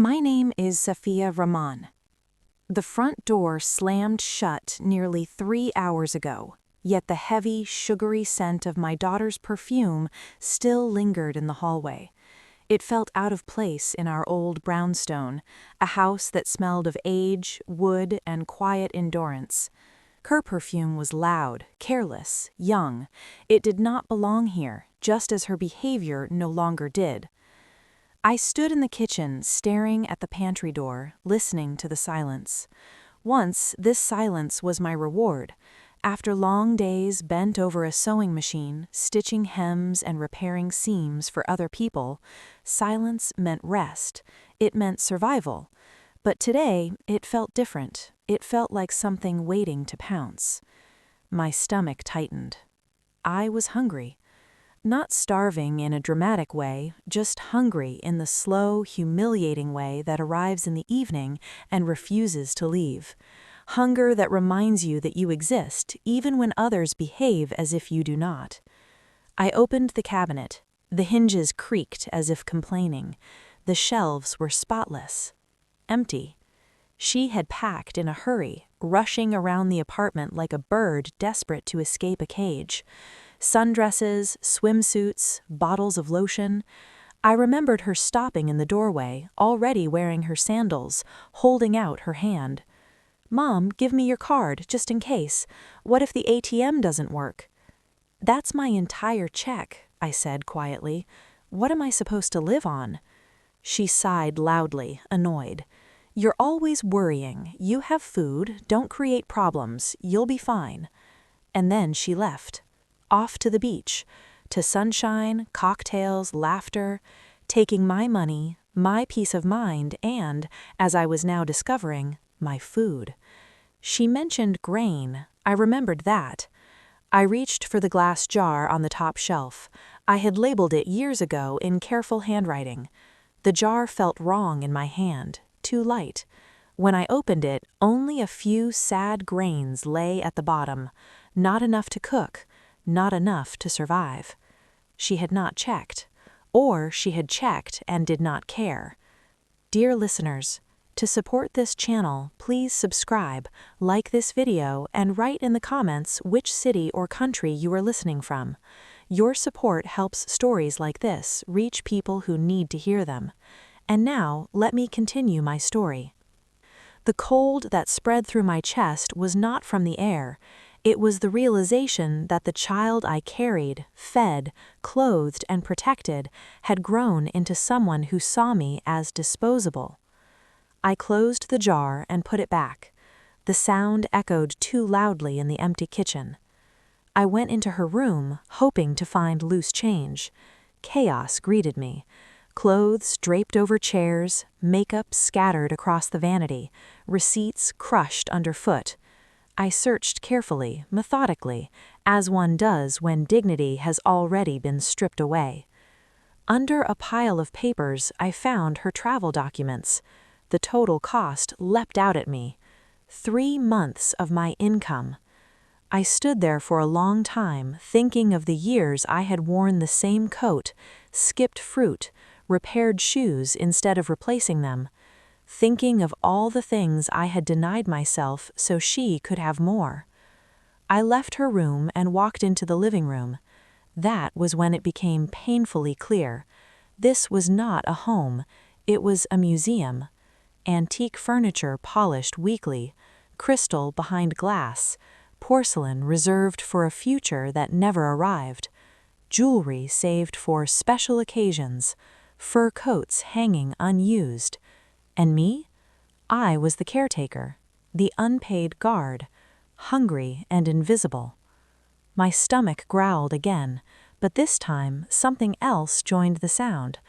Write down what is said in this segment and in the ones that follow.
My name is Safia Rahman. The front door slammed shut nearly 3 hours ago, yet the heavy, sugary scent of my daughter's perfume still lingered in the hallway. It felt out of place in our old brownstone, a house that smelled of age, wood, and quiet endurance. Her perfume was loud, careless, young. It did not belong here, just as her behavior no longer did. I stood in the kitchen, staring at the pantry door, listening to the silence. Once, this silence was my reward. After long days bent over a sewing machine, stitching hems and repairing seams for other people, silence meant rest. It meant survival. But today, it felt different. It felt like something waiting to pounce. My stomach tightened. I was hungry. Not starving in a dramatic way, just hungry in the slow, humiliating way that arrives in the evening and refuses to leave. Hunger that reminds you that you exist, even when others behave as if you do not. I opened the cabinet. The hinges creaked as if complaining. The shelves were spotless. Empty. She had packed in a hurry, rushing around the apartment like a bird desperate to escape a cage. Sundresses, swimsuits, bottles of lotion. I remembered her stopping in the doorway, already wearing her sandals, holding out her hand. "Mom, give me your card, just in case. What if the ATM doesn't work?" "That's my entire check," I said quietly. "What am I supposed to live on?" She sighed loudly, annoyed. "You're always worrying. You have food, don't create problems, you'll be fine." And then she left. Off to the beach, to sunshine, cocktails, laughter, taking my money, my peace of mind, and, as I was now discovering, my food. She mentioned grain. I remembered that. I reached for the glass jar on the top shelf. I had labeled it years ago in careful handwriting. The jar felt wrong in my hand, too light. When I opened it, only a few sad grains lay at the bottom, not enough to cook. Not enough to survive. She had not checked, or she had checked and did not care. Dear listeners, to support this channel, please subscribe, like this video, and write in the comments which city or country you are listening from. Your support helps stories like this reach people who need to hear them. And now, let me continue my story. The cold that spread through my chest was not from the air. It was the realization that the child I carried, fed, clothed, and protected had grown into someone who saw me as disposable. I closed the jar and put it back. The sound echoed too loudly in the empty kitchen. I went into her room, hoping to find loose change. Chaos greeted me. Clothes draped over chairs, makeup scattered across the vanity, receipts crushed underfoot. I searched carefully, methodically, as one does when dignity has already been stripped away. Under a pile of papers, I found her travel documents. The total cost leapt out at me. 3 months of my income. I stood there for a long time, thinking of the years I had worn the same coat, skipped fruit, repaired shoes instead of replacing them. Thinking of all the things I had denied myself so she could have more. I left her room and walked into the living room. That was when it became painfully clear. This was not a home, it was a museum. Antique furniture polished weekly, crystal behind glass, porcelain reserved for a future that never arrived, jewelry saved for special occasions, fur coats hanging unused. And me? I was the caretaker, the unpaid guard, hungry and invisible. My stomach growled again, but this time something else joined the sound.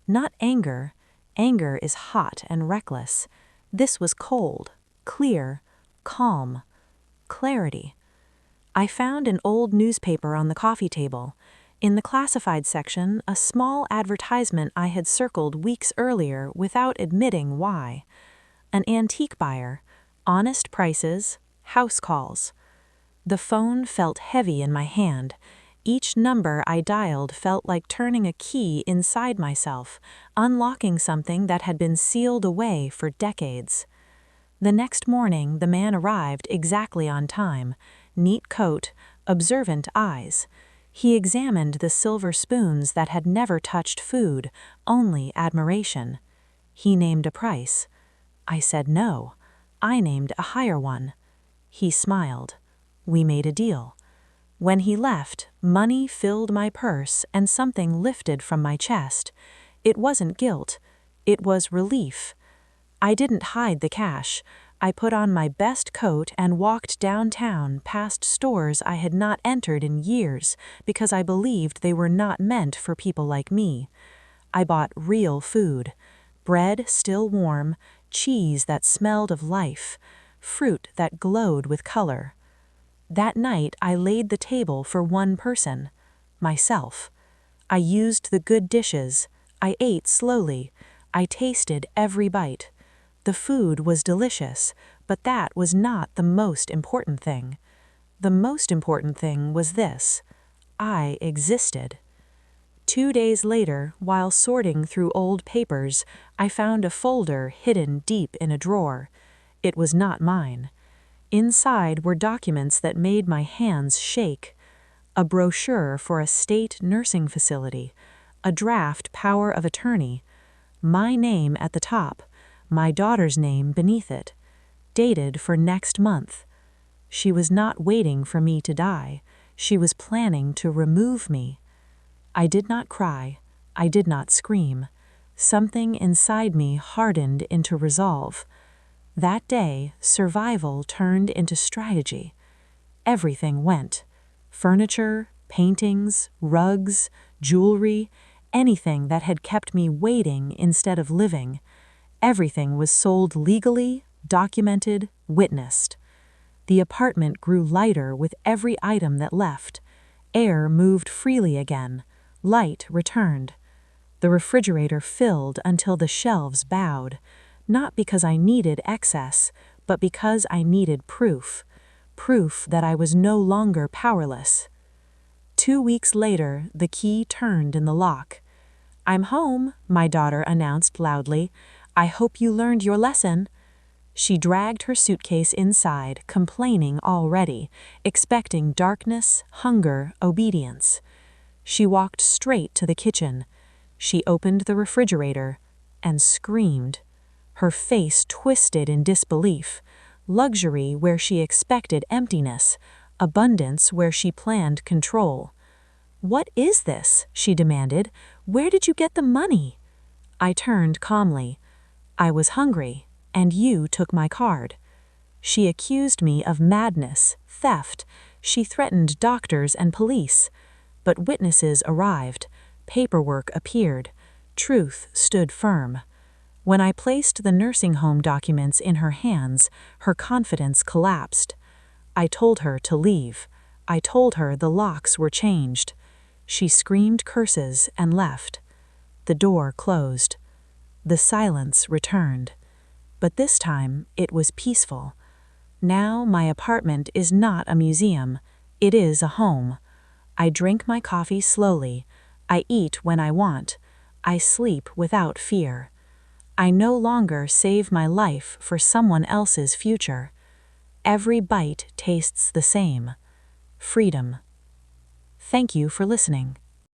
Not anger. Anger is hot and reckless. This was cold, clear, calm, clarity. I found an old newspaper on the coffee table. In the classified section, a small advertisement I had circled weeks earlier without admitting why. An antique buyer, honest prices, house calls. The phone felt heavy in my hand. Each number I dialed felt like turning a key inside myself, unlocking something that had been sealed away for decades. The next morning, the man arrived exactly on time. Neat coat, observant eyes. He examined the silver spoons that had never touched food, only admiration. He named a price. I said no. I named a higher one. He smiled. We made a deal. When he left, money filled my purse and something lifted from my chest. It wasn't guilt. It was relief. I didn't hide the cash. I put on my best coat and walked downtown past stores I had not entered in years because I believed they were not meant for people like me. I bought real food. Bread still warm, cheese that smelled of life, fruit that glowed with color. That night I laid the table for one person, myself. I used the good dishes. I ate slowly. I tasted every bite. The food was delicious, but that was not the most important thing. The most important thing was this: I existed. 2 days later, while sorting through old papers, I found a folder hidden deep in a drawer. It was not mine. Inside were documents that made my hands shake. A brochure for a state nursing facility, a draft power of attorney, my name at the top, my daughter's name beneath it, dated for next month. She was not waiting for me to die. She was planning to remove me. I did not cry. I did not scream. Something inside me hardened into resolve. That day, survival turned into strategy. Everything went. Furniture, paintings, rugs, jewelry, anything that had kept me waiting instead of living. Everything was sold legally, documented, witnessed. The apartment grew lighter with every item that left. Air moved freely again. Light returned. The refrigerator filled until the shelves bowed. Not because I needed excess, but because I needed proof. Proof that I was no longer powerless. 2 weeks later, the key turned in the lock. "I'm home," my daughter announced loudly. "I hope you learned your lesson." She dragged her suitcase inside, complaining already, expecting darkness, hunger, obedience. She walked straight to the kitchen. She opened the refrigerator and screamed. Her face twisted in disbelief. Luxury where she expected emptiness, abundance where she planned control. "What is this?" she demanded. "Where did you get the money?" I turned calmly. "I was hungry, and you took my card." She accused me of madness, theft. She threatened doctors and police. But witnesses arrived. Paperwork appeared. Truth stood firm. When I placed the nursing home documents in her hands, her confidence collapsed. I told her to leave. I told her the locks were changed. She screamed curses and left. The door closed. The silence returned. But this time it was peaceful. Now my apartment is not a museum. It is a home. I drink my coffee slowly. I eat when I want. I sleep without fear. I no longer save my life for someone else's future. Every bite tastes the same. Freedom. Thank you for listening.